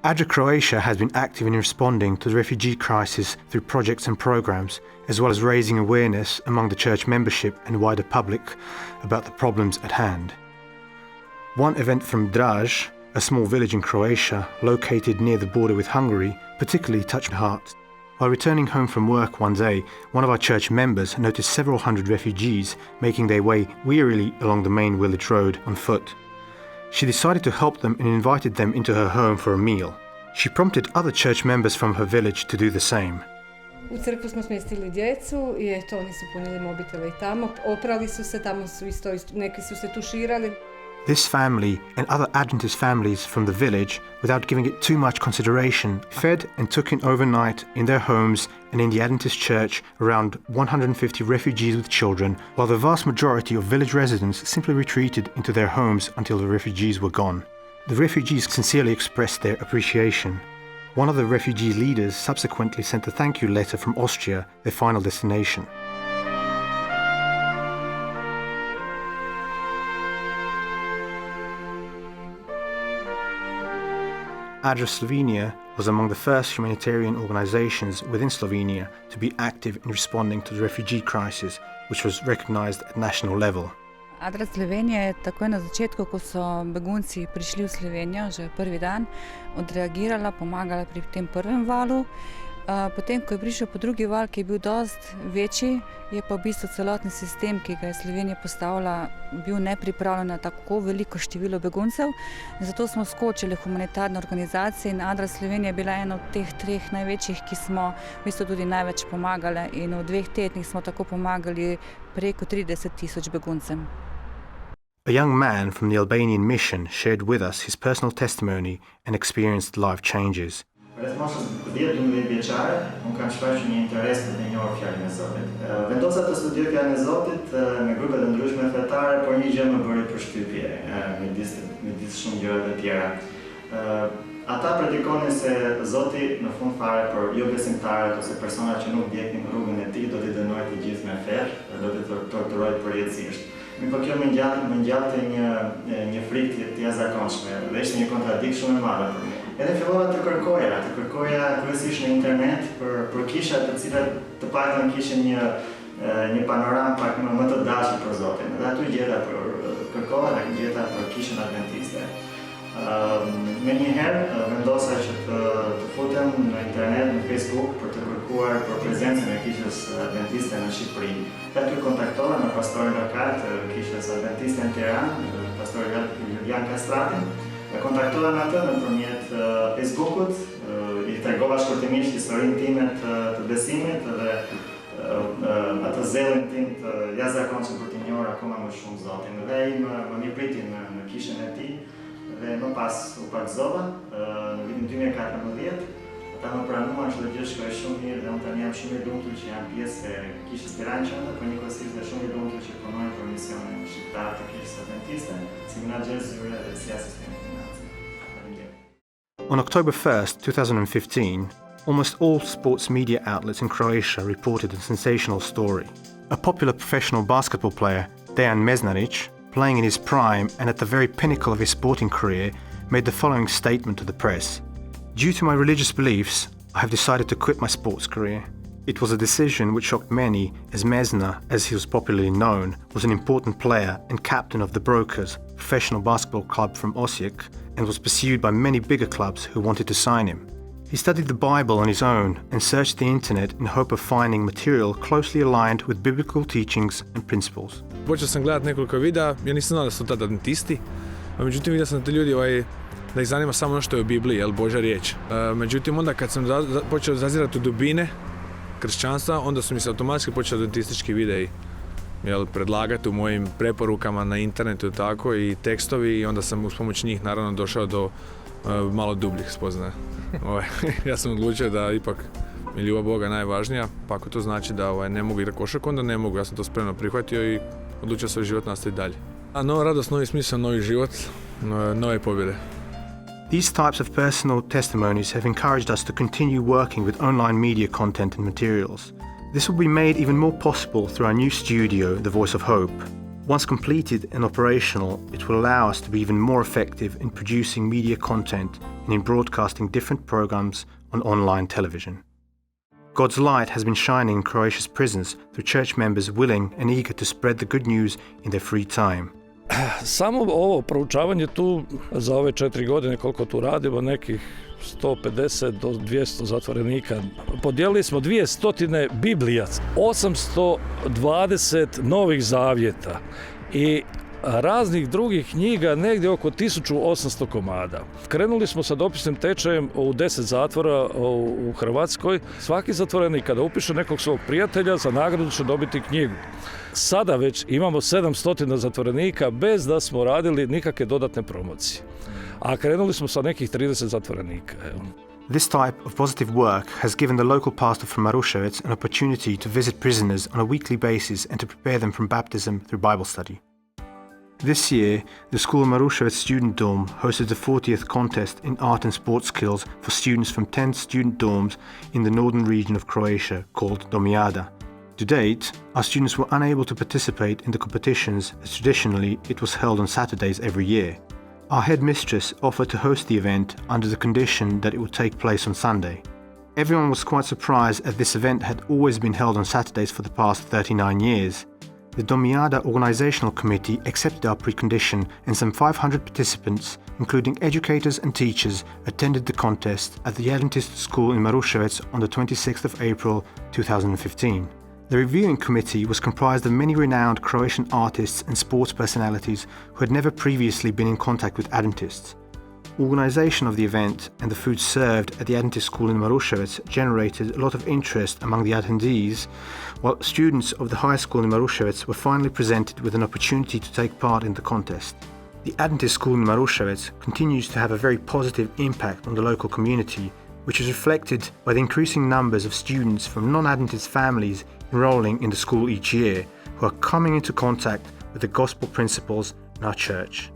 Adria Croatia has been active in responding to the refugee crisis through projects and programs, as well as raising awareness among the church membership and wider public about the problems at hand. One event from Drž, a small village in Croatia located near the border with Hungary, particularly touched hearts. While returning home from work one day, one of our church members noticed several hundred refugees making their way wearily along the main village road on foot. She decided to help them and invited them into her home for a meal. She prompted other church members from her village to do the same. U crkvu smo smjestili djecu i eto, oni su punili mobitele i tamo, oprali su se, tamo su isto, neki su se tuširali. This family and other Adventist families from the village, without giving it too much consideration, fed and took in overnight in their homes and in the Adventist church around 150 refugees with children, while the vast majority of village residents simply retreated into their homes until the refugees were gone. The refugees sincerely expressed their appreciation. One of the refugee leaders subsequently sent a thank you letter from Austria, their final destination. Adria Slovenia was among the first humanitarian organizations within Slovenia to be active in responding to the refugee crisis, which was recognized at national level. Adria Slovenija je takoj na začetku, ko so begunci prišli v Slovenijo, že prvi dan, odreagirala, pomagala pri tem prvem valu. Potem, ko je prišel po drugi val, ki je bil dost večji, je pa v bistvu celotni sistem, ki ga je Slovenija postavila, bil nepripravljen na tako veliko število beguncev. Zato smo skočili humanitarne organizacije in Adria Slovenija je bila ena od teh treh največjih, ki smo v bistvu tudi največ pomagali. In v 2 tednih smo tako pomagali preko 30,000 beguncem. A young man from the Albanian mission shared with us his personal testimony and experienced life changes. Răspunsul studiului viațare, un camșpaș un interes de njërë fjallën e Zotit. Vendosa të studioj fjallën e Zotit me grupe të ndryshme fetare, por një gjë më bëri përshtypje midis shumë gjëra të tjera. Ata predikonin se Zoti në fund fare për jo besimtarët ose persona që nuk ndjekin rrugën e tij do t'i dënojë të gjithë me ferr, do t'i torturojë përjetësisht. Po kjo më ngjallte një frikë të jashtëzakonshme dhe ishte një kontradikt shumë e madhe për mua. Edhe fillova të kërkoja kryesisht në internet për kisha të cilat të paktën kishin një panoramë pak më të dashur për Zotin. Dhe aty kërkova dhe gjeta për kishën adventiste. Menjëherë vendosa që të futem në internet, në Facebook për të kërkuar për prezencën e kishës adventiste në Shqipëri. Dhe aty kontaktova me pastorin lokal të kishës adventiste në Tiranë, pastorin Julian Kastratin. Kontaktova me atë nëpërmjet Facebookut, i tregova shkurtimisht historinë time të besimit dhe atë zellin tim të jashtëzakonshëm për të njohur akoma më shumë Zotin. Dhe ai më mirëpriti në kishën e tij dhe më pas u pagëzova në vitin 2014. Ata më pranuan, çdo gjë shkoi shumë mirë dhe unë tani jam shumë i lumtur që jam pjesë e kishës Tiranë, por njëkohësisht dhe shumë i lumtur që punoj për misionin shqiptar të kishës adventiste, si menaxher zyre dhe si asistent. On October 1st, 2015, almost all sports media outlets in Croatia reported a sensational story. A popular professional basketball player, Dejan Mesnaric, playing in his prime and at the very pinnacle of his sporting career, made the following statement to the press. Due to my religious beliefs, I have decided to quit my sports career. It was a decision which shocked many, as Mesna, as he was popularly known, was an important player and captain of the Brokers, professional basketball club from Osijek, and was pursued by many bigger clubs who wanted to sign him. He studied the Bible on his own and searched the internet in hope of finding material closely aligned with biblical teachings and principles. Počeo sam gledati nekoliko videa, ja nisam znao da su tada adventisti, međutim vidio sam da ljudi da ih zanima samo ono što je u Bibliji, Božja riječ. Međutim onda kad sam počeo zazirati u dubine kršćanstva, onda su mi se automatski počeli adventistički videi predlagati u mojim preporukama na internetu tako i tekstovi i onda sam uz pomoć njih naravno došao do malo dubljih spoznaja. Ja sam odlučio da ipak mi ljubav Boga najvažnija, pa ako to znači da ne mogu igrati košarku, onda ne mogu. Ja sam to spremno prihvatio i odlučio svoj život nastaviti dalje. Nova radost, novi smisao, novi život, nove pobjede. These types of personal testimonies have encouraged us to continue working with online media content and materials. This will be made even more possible through our new studio, The Voice of Hope. Once completed and operational, it will allow us to be even more effective in producing media content and in broadcasting different programs on online television. God's light has been shining in Croatia's prisons through church members willing and eager to spread the good news in their free time. Samo ovo proučavanje tu za ove 4 godine koliko tu radimo, nekih 150 do 200 zatvorenika. Podijelili smo 200 Biblija, 820 novih zavjeta i raznih drugih knjiga, negdje oko 1800 komada. Krenuli smo sa dopisnim tečajem u 10 zatvora u Hrvatskoj. Svaki zatvorenik kada upiše nekog svog prijatelja, za nagradu će dobiti knjigu. Sada već imamo 700 zatvorenika bez da smo radili nikakve dodatne promocije. A krenuli smo sa nekih 30 zatvorenika. This type of positive work has given the local pastor from Maruševac an opportunity to visit prisoners on a weekly basis and to prepare them from baptism through Bible study. This year, the School of Maruševac Student Dorm hosted the 40th contest in art and sports skills for students from 10 student dorms in the northern region of Croatia called Domijada. To date, our students were unable to participate in the competitions as traditionally it was held on Saturdays every year. Our headmistress offered to host the event under the condition that it would take place on Sunday. Everyone was quite surprised as this event had always been held on Saturdays for the past 39 years. The Domijada Organizational Committee accepted our precondition and some 500 participants, including educators and teachers, attended the contest at the Adventist School in Maruševac on the 26th of April 2015. The reviewing committee was comprised of many renowned Croatian artists and sports personalities who had never previously been in contact with Adventists. Organisation of the event and the food served at the Adventist School in Maruševac generated a lot of interest among the attendees, while students of the high school in Maruševac were finally presented with an opportunity to take part in the contest. The Adventist School in Maruševac continues to have a very positive impact on the local community, which is reflected by the increasing numbers of students from non-Adventist families enrolling in the school each year, who are coming into contact with the gospel principles in our church.